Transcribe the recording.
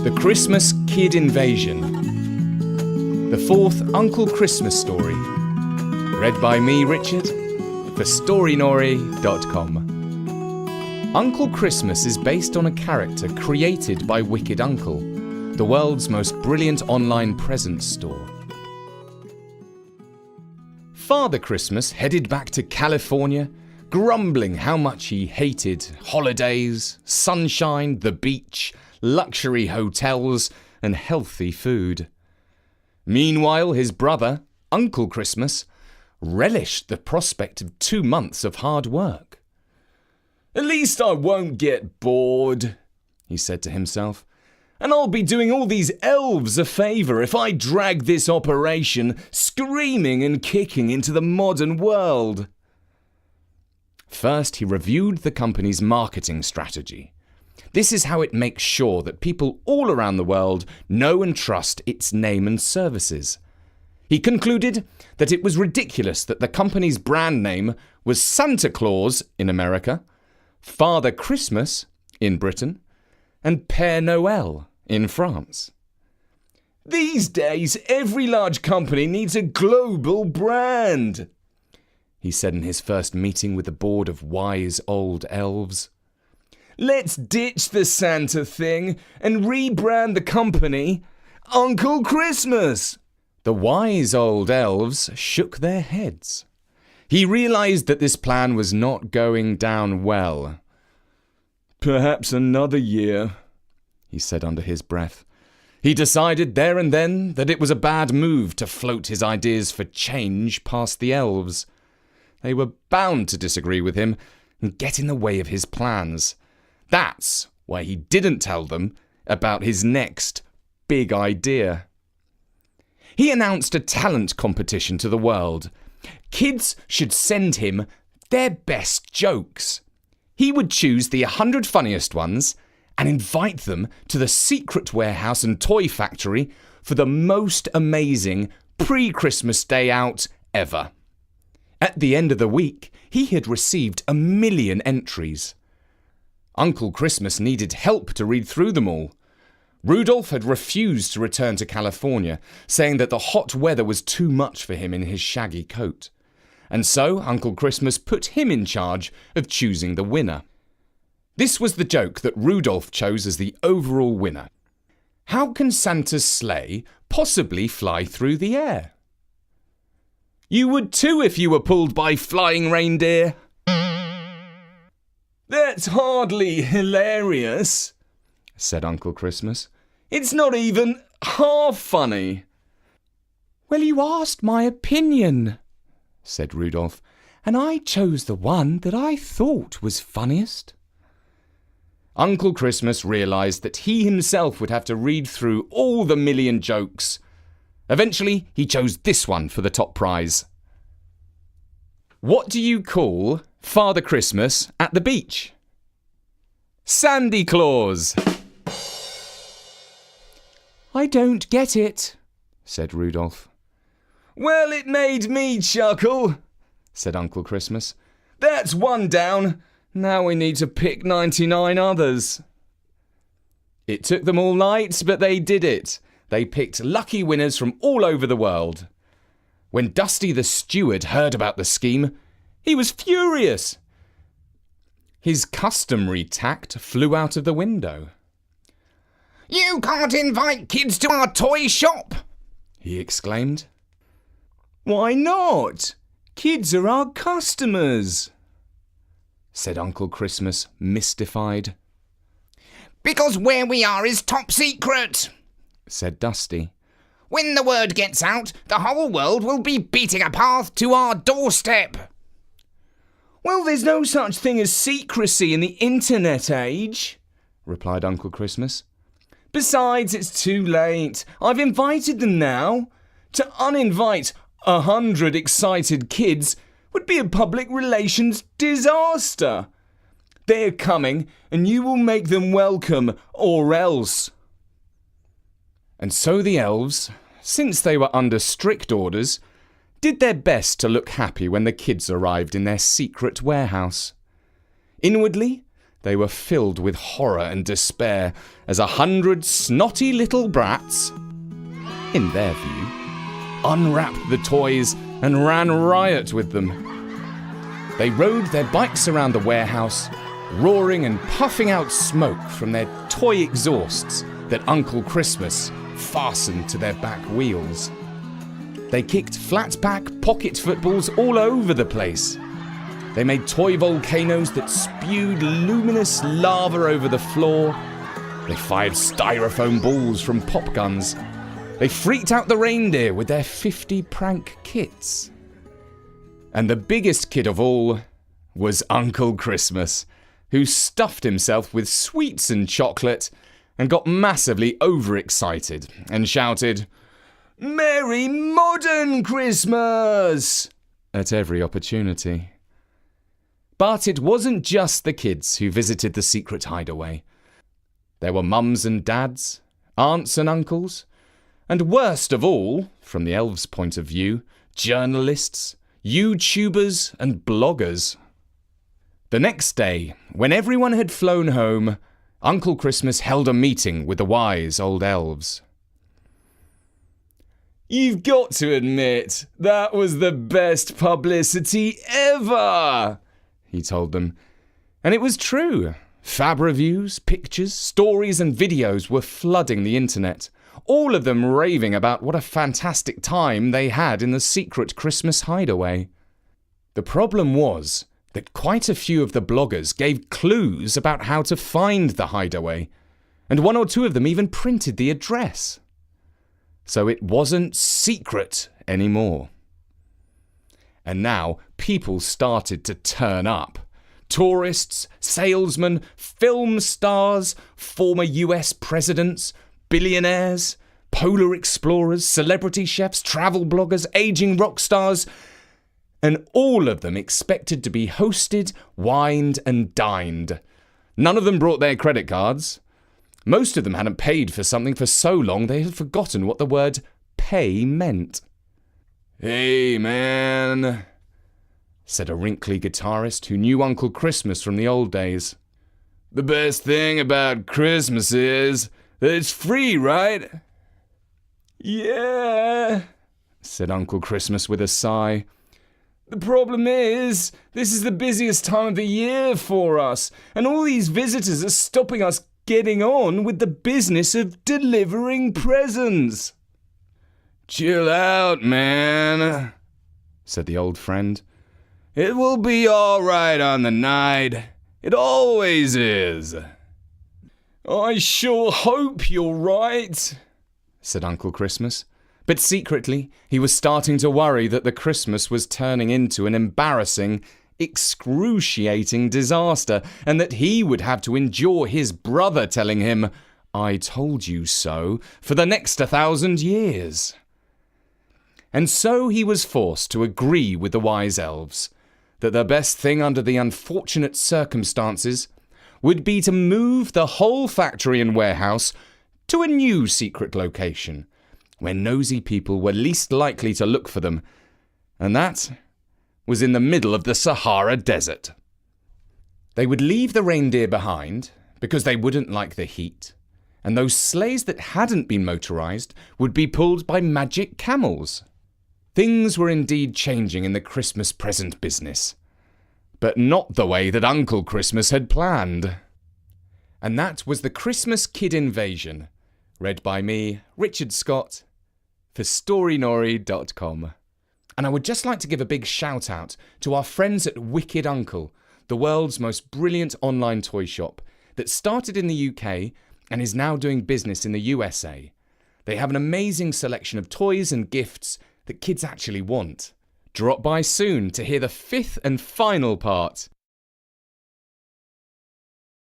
The Christmas Kid Invasion. The fourth Uncle Christmas story. Read by me, Richard, for storynori.com. Uncle Christmas is based on a character created by Wicked Uncle, the world's most brilliant online presents store. Father Christmas headed back to California, grumbling how much he hated holidays, sunshine, the beach, luxury hotels, and healthy food. Meanwhile, his brother, Uncle Christmas, relished the prospect of 2 months of hard work. "At least I won't get bored," he said to himself, "and I'll be doing all these elves a favour if I drag this operation screaming and kicking into the modern world." First, he reviewed the company's marketing strategy. This is how it makes sure that people all around the world know and trust its name and services. He concluded that it was ridiculous that the company's brand name was Santa Claus in America, Father Christmas in Britain, and Père Noël in France. "These days, every large company needs a global brand," he said in his first meeting with the board of wise old elves. "Let's ditch the Santa thing and rebrand the company Uncle Christmas." The wise old elves shook their heads. He realized that this plan was not going down well. "Perhaps another year," he said under his breath. He decided there and then that it was a bad move to float his ideas for change past the elves. They were bound to disagree with him and get in the way of his plans. That's why he didn't tell them about his next big idea. He announced a talent competition to the world. Kids should send him their best jokes. He would choose the 100 funniest ones and invite them to the secret warehouse and toy factory for the most amazing pre-Christmas day out ever. At the end of the week, he had received 1 million entries. Uncle Christmas needed help to read through them all. Rudolph had refused to return to California, saying that the hot weather was too much for him in his shaggy coat. And so Uncle Christmas put him in charge of choosing the winner. This was the joke that Rudolph chose as the overall winner. "How can Santa's sleigh possibly fly through the air?" "You would too if you were pulled by flying reindeer." "That's hardly hilarious," said Uncle Christmas. "It's not even half funny." "Well, you asked my opinion," said Rudolph, "and I chose the one that I thought was funniest." Uncle Christmas realized that he himself would have to read through all the 1,000,000 jokes. Eventually, he chose this one for the top prize. "What do you call Father Christmas at the beach?" "Sandy Claus." "I don't get it," said Rudolph. "Well, it made me chuckle," said Uncle Christmas. "That's one down. Now we need to pick 99 others." It took them all night, but they did it. They picked lucky winners from all over the world. When Dusty the steward heard about the scheme, he was furious. His customary tact flew out of the window. "You can't invite kids to our toy shop," he exclaimed. "Why not? Kids are our customers," said Uncle Christmas, mystified. "Because where we are is top secret," said Dusty. "When the word gets out, the whole world will be beating a path to our doorstep." "Well, there's no such thing as secrecy in the internet age," replied Uncle Christmas. "Besides, it's too late. I've invited them now. To uninvite 100 excited kids would be a public relations disaster. They're coming, and you will make them welcome, or else." And so the elves, since they were under strict orders, did their best to look happy when the kids arrived in their secret warehouse. Inwardly, They were filled with horror and despair as 100 snotty little brats, in their view, unwrapped the toys and ran riot with them. They rode their bikes around the warehouse, roaring and puffing out smoke from their toy exhausts that Uncle Christmas fastened to their back wheels. They kicked flat-pack pocket footballs all over the place. They made toy volcanoes that spewed luminous lava over the floor. They fired styrofoam balls from pop guns. They freaked out the reindeer with their 50 prank kits. And the biggest kid of all was Uncle Christmas, who stuffed himself with sweets and chocolate and got massively overexcited and shouted, "Merry Modern Christmas!" at every opportunity. But it wasn't just the kids who visited the secret hideaway. There were mums and dads, aunts and uncles, and worst of all, from the elves' point of view, journalists, YouTubers and bloggers. The next day, when everyone had flown home, Uncle Christmas held a meeting with the wise old elves. "You've got to admit, that was the best publicity ever," he told them. And it was true. Fab reviews, pictures, stories and videos were flooding the internet, all of them raving about what a fantastic time they had in the secret Christmas hideaway. The problem was that quite a few of the bloggers gave clues about how to find the hideaway, and one or two of them even printed the address. So it wasn't secret anymore. And now people started to turn up. Tourists, salesmen, film stars, former US presidents, billionaires, polar explorers, celebrity chefs, travel bloggers, aging rock stars, and all of them expected to be hosted, wined and dined. None of them brought their credit cards. Most of them hadn't paid for something for so long they had forgotten what the word pay meant. "Hey, man," said a wrinkly guitarist who knew Uncle Christmas from the old days. "The best thing about Christmas is that it's free, right?" "Yeah," said Uncle Christmas with a sigh. "The problem is, this is the busiest time of the year for us, and all these visitors are stopping us getting on with the business of delivering presents." "Chill out, man," said the old friend. "It will be all right on the night. It always is." "I sure hope you're right," said Uncle Christmas. But secretly, he was starting to worry that the Christmas was turning into an embarrassing, excruciating disaster, and that he would have to endure his brother telling him, "I told you so," for the next 1,000 years. And so he was forced to agree with the wise elves that the best thing under the unfortunate circumstances would be to move the whole factory and warehouse to a new secret location, where nosy people were least likely to look for them, and that was in the middle of the Sahara Desert. They would leave the reindeer behind because they wouldn't like the heat, and those sleighs that hadn't been motorized would be pulled by magic camels. Things were indeed changing in the Christmas present business, but not the way that Uncle Christmas had planned. And that was The Christmas Kid Invasion, read by me, Richard Scott, for Storynori.com. And I would just like to give a big shout out to our friends at Wicked Uncle, the world's most brilliant online toy shop that started in the UK and is now doing business in the USA. They have an amazing selection of toys and gifts that kids actually want. Drop by soon to hear the 5th and final part